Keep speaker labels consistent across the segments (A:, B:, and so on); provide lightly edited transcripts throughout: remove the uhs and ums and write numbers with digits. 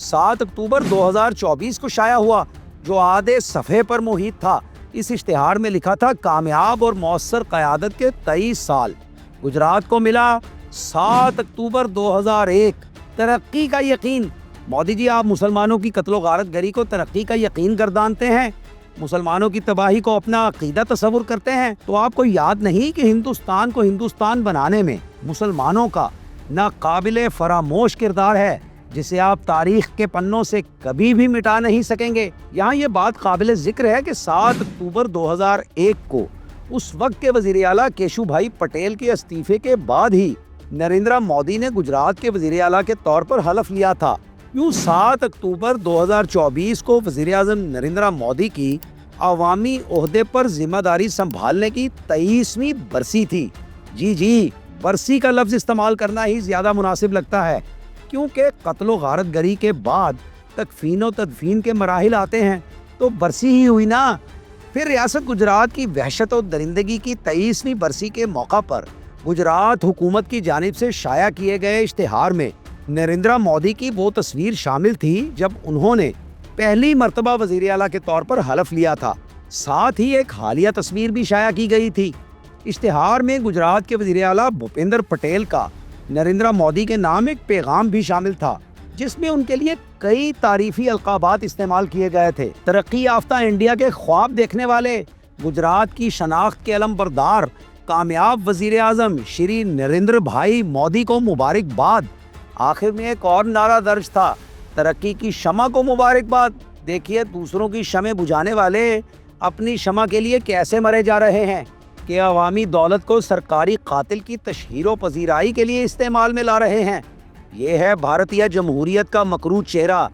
A: 7 اکتوبر 2024 کو شائع ہوا، جو آدھے صفحے پر محیط تھا۔ اس اشتہار میں لکھا تھا کامیاب اور مؤثر قیادت کے 23 سال۔ گجرات کو ملا 7 اکتوبر 2001 ترقی کا یقین۔ مودی جی، آپ مسلمانوں کی قتل و غارت گری کو ترقی کا یقین گردانتے ہیں، مسلمانوں کی تباہی کو اپنا عقیدہ تصور کرتے ہیں، تو آپ کو یاد نہیں کہ ہندوستان کو ہندوستان بنانے میں مسلمانوں کا ناقابل فراموش کردار ہے، جسے آپ تاریخ کے پنوں سے کبھی بھی مٹا نہیں سکیں گے۔ یہاں یہ بات قابل ذکر ہے کہ 7 اکتوبر 2001 کو اس وقت کے وزیر اعلیٰ کیشو بھائی پٹیل کے استعفے کے بعد ہی نریندر مودی نے گجرات کے وزیر اعلیٰ کے طور پر حلف لیا تھا۔ یوں 7 اکتوبر 2024 کو وزیر اعظم نریندر مودی کی عوامی عہدے پر ذمہ داری سنبھالنے کی 23ویں برسی تھی۔ جی، برسی کا لفظ استعمال کرنا ہی زیادہ مناسب لگتا ہے، کیونکہ قتل و غارت گری کے بعد تکفین و تدفین کے مراحل آتے ہیں، تو برسی ہی ہوئی نا۔ پھر ریاست گجرات کی وحشت و درندگی کی 23ویں برسی کے موقع پر گجرات حکومت کی جانب سے شائع کیے گئے اشتہار میں نریندر مودی کی وہ تصویر شامل تھی جب انہوں نے پہلی مرتبہ وزیر اعلیٰ کے طور پر حلف لیا تھا۔ ساتھ ہی ایک حالیہ تصویر بھی شائع کی گئی تھی۔ اشتہار میں گجرات کے وزیر اعلیٰ بھوپیندر پٹیل کا نریندر مودی کے نام ایک پیغام بھی شامل تھا، جس میں ان کے لیے کئی تعریفی القابات استعمال کیے گئے تھے۔ ترقی یافتہ انڈیا کے خواب دیکھنے والے، گجرات کی شناخت کے علم بردار، کامیاب وزیر اعظم شری نریندر بھائی مودی کو مبارکباد۔ آخر میں ایک اور نعرہ درج تھا، ترقی کی شمع کو مبارکباد۔ دیکھیے دوسروں کی شمع بجھانے والے اپنی شمع کے لیے کیسے مرے جا رہے ہیں کہ عوامی دولت کو سرکاری قاتل کی تشہیر و پذیرائی کے لیے استعمال میں لا رہے ہیں۔ یہ ہے بھارتیہ جمہوریت کا مکروہ چہرہ۔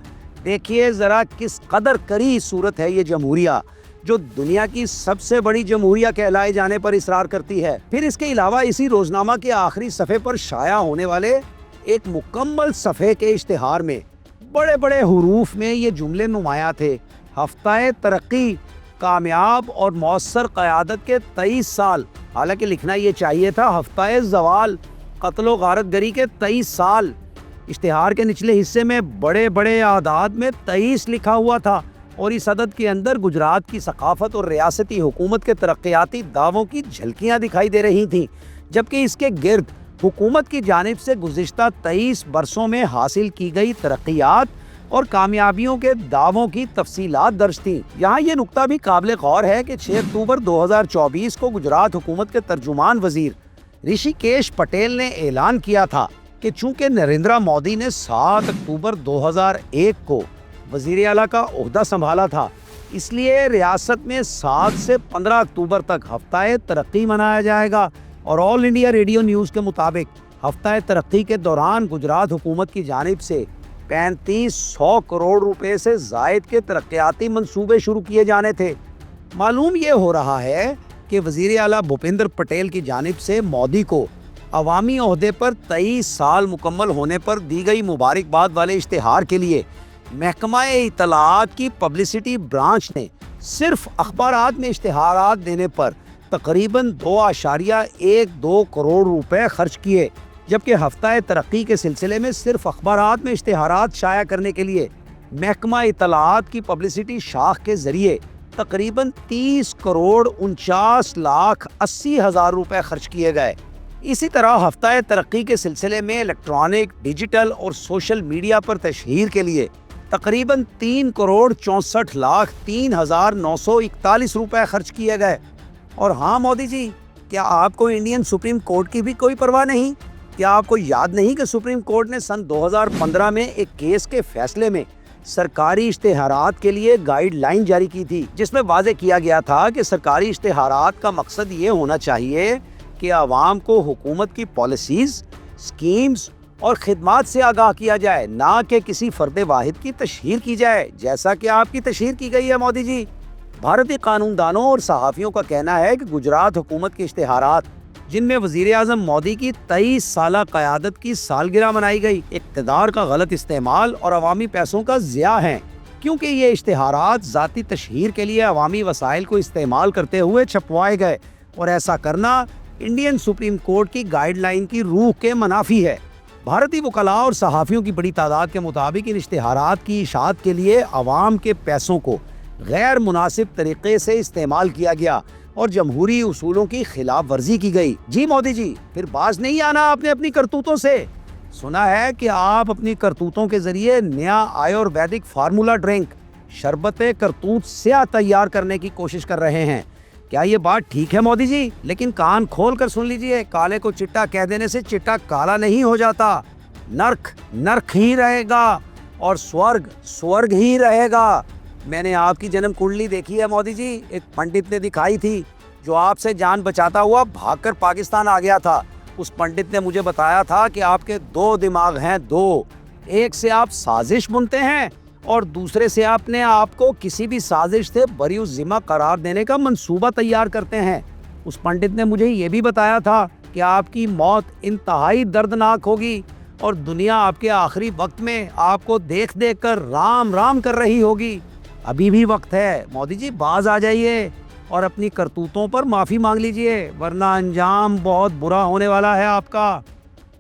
A: دیکھیے ذرا کس قدر کری صورت ہے یہ جمہوریہ، جو دنیا کی سب سے بڑی جمہوریہ کہلائے جانے پر اصرار کرتی ہے۔ پھر اس کے علاوہ اسی روزنامہ کے آخری صفحے پر شائع ہونے والے ایک مکمل صفحے کے اشتہار میں بڑے بڑے حروف میں یہ جملے نمایاں تھے: ہفتہ ترقی، کامیاب اور مؤثر قیادت کے 23 سال۔ حالانکہ لکھنا یہ چاہیے تھا ہفتہ زوال، قتل و غارت گری کے 23 سال۔ اشتہار کے نچلے حصے میں بڑے بڑے اعداد میں 23 لکھا ہوا تھا، اور اس عدد کے اندر گجرات کی ثقافت اور ریاستی حکومت کے ترقیاتی دعووں کی جھلکیاں دکھائی دے رہی تھیں، جبکہ اس کے گرد حکومت کی جانب سے گزشتہ 23 برسوں میں حاصل کی گئی ترقیات اور کامیابیوں کے دعووں کی تفصیلات درج تھیں۔ یہاں یہ نقطہ بھی قابل غور ہے کہ 6 اکتوبر 2024 کو گجرات حکومت کے ترجمان وزیر رشی کیش پٹیل نے اعلان کیا تھا کہ چونکہ نریندر مودی نے 7 اکتوبر 2001 کو وزیر اعلیٰ کا عہدہ سنبھالا تھا، اس لیے ریاست میں 7 سے 15 اکتوبر تک ہفتہ ترقی منایا جائے گا۔ اور آل انڈیا ریڈیو نیوز کے مطابق ہفتہ ترقی کے دوران گجرات حکومت کی جانب سے 3500 کروڑ روپے سے زائد کے ترقیاتی منصوبے شروع کیے جانے تھے۔ معلوم یہ ہو رہا ہے کہ وزیر اعلیٰ بھوپیندر پٹیل کی جانب سے مودی کو عوامی عہدے پر 23 سال مکمل ہونے پر دی گئی مبارکباد والے اشتہار کے لیے محکمہ اطلاعات کی پبلسٹی برانچ نے صرف اخبارات میں اشتہارات دینے پر تقریباً 2.12 کروڑ روپے خرچ کیے، جبکہ ہفتہ ترقی کے سلسلے میں صرف اخبارات میں اشتہارات شائع کرنے کے لیے محکمہ اطلاعات کی پبلسٹی شاخ کے ذریعے تقریباً 30 کروڑ 49 لاکھ 80 ہزار روپے خرچ کیے گئے۔ اسی طرح ہفتہ ترقی کے سلسلے میں الیکٹرانک، ڈیجیٹل اور سوشل میڈیا پر تشہیر کے لیے تقریباً 3 کروڑ 64 لاکھ 3 ہزار 941 روپے خرچ کیے گئے۔ اور ہاں مودی جی، کیا آپ کو انڈین سپریم کورٹ کی بھی کوئی پرواہ نہیں؟ کیا آپ کو یاد نہیں کہ سپریم کورٹ نے سن 2015 میں ایک کیس کے فیصلے میں سرکاری اشتہارات کے لیے گائیڈ لائن جاری کی تھی، جس میں واضح کیا گیا تھا کہ سرکاری اشتہارات کا مقصد یہ ہونا چاہیے کہ عوام کو حکومت کی پالیسیز، اسکیمز اور خدمات سے آگاہ کیا جائے، نہ کہ کسی فرد واحد کی تشہیر کی جائے، جیسا کہ آپ کی تشہیر کی گئی ہے مودی جی۔ بھارتی قانون دانوں اور صحافیوں کا کہنا ہے کہ گجرات حکومت کے اشتہارات، جن میں وزیر اعظم مودی کی 23 سالہ قیادت کی سالگرہ منائی گئی، اقتدار کا غلط استعمال اور عوامی پیسوں کا ضیاع ہیں، کیونکہ یہ اشتہارات ذاتی تشہیر کے لیے عوامی وسائل کو استعمال کرتے ہوئے چھپوائے گئے، اور ایسا کرنا انڈین سپریم کورٹ کی گائیڈ لائن کی روح کے منافی ہے۔ بھارتی وکلاء اور صحافیوں کی بڑی تعداد کے مطابق ان اشتہارات کی اشاعت کے لیے عوام کے پیسوں کو غیر مناسب طریقے سے استعمال کیا گیا اور جمہوری اصولوں کی خلاف ورزی کی گئی۔ جی مودی جی، پھر باز نہیں آنا آپ نے اپنی کرتوتوں سے۔ سنا ہے کہ آپ اپنی کرتوتوں کے ذریعے نیا آیورویدک فارمولا ڈرنک شربت کرتوت سیاہ تیار کرنے کی کوشش کر رہے ہیں۔ کیا یہ بات ٹھیک ہے مودی جی؟ لیکن کان کھول کر سن لیجئے، کالے کو چٹا کہہ دینے سے چٹا کالا نہیں ہو جاتا۔ نرک نرک ہی رہے گا اور سورگ سورگ ہی رہے گا۔ میں نے آپ کی جنم کنڈلی دیکھی ہے مودی جی، ایک پنڈت نے دکھائی تھی جو آپ سے جان بچاتا ہوا بھاگ کر پاکستان آ گیا تھا۔ اس پنڈت نے مجھے بتایا تھا کہ آپ کے دو دماغ ہیں، دو، ایک سے آپ سازش بنتے ہیں اور دوسرے سے آپ نے آپ کو کسی بھی سازش سے بری الذمہ قرار دینے کا منصوبہ تیار کرتے ہیں۔ اس پنڈت نے مجھے یہ بھی بتایا تھا کہ آپ کی موت انتہائی دردناک ہوگی اور دنیا آپ کے آخری وقت میں آپ کو دیکھ دیکھ کر رام رام کر رہی ہوگی۔ ابھی بھی وقت ہے مودی جی، باز آ جائیے اور اپنی کرتوتوں پر معافی مانگ لیجئے، ورنہ انجام بہت برا ہونے والا ہے آپ کا۔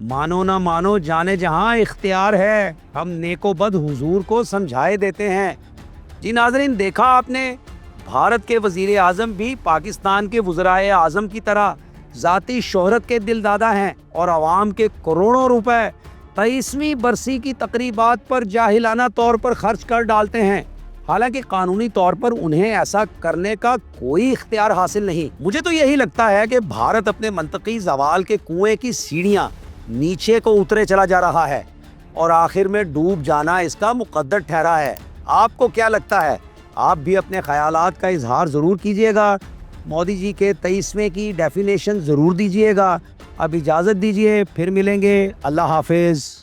A: مانو نہ مانو، جانے جہاں اختیار ہے، ہم نیک و بد حضور کو سمجھائے دیتے ہیں۔ جی ناظرین، دیکھا آپ نے، بھارت کے وزیر اعظم بھی پاکستان کے وزرائے اعظم کی طرح ذاتی شہرت کے دل دادا ہیں اور عوام کے کروڑوں روپے 23ویں برسی کی تقریبات پر جاہلانہ طور پر خرچ کر ڈالتے ہیں، حالانکہ قانونی طور پر انہیں ایسا کرنے کا کوئی اختیار حاصل نہیں۔ مجھے تو یہی لگتا ہے کہ بھارت اپنے منطقی زوال کے کنویں کی سیڑھیاں نیچے کو اترے چلا جا رہا ہے اور آخر میں ڈوب جانا اس کا مقدر ٹھہرا ہے۔ آپ کو کیا لگتا ہے؟ آپ بھی اپنے خیالات کا اظہار ضرور کیجئے گا، مودی جی کے 23ویں کی ڈیفینیشن ضرور دیجئے گا۔ اب اجازت دیجئے، پھر ملیں گے، اللہ حافظ۔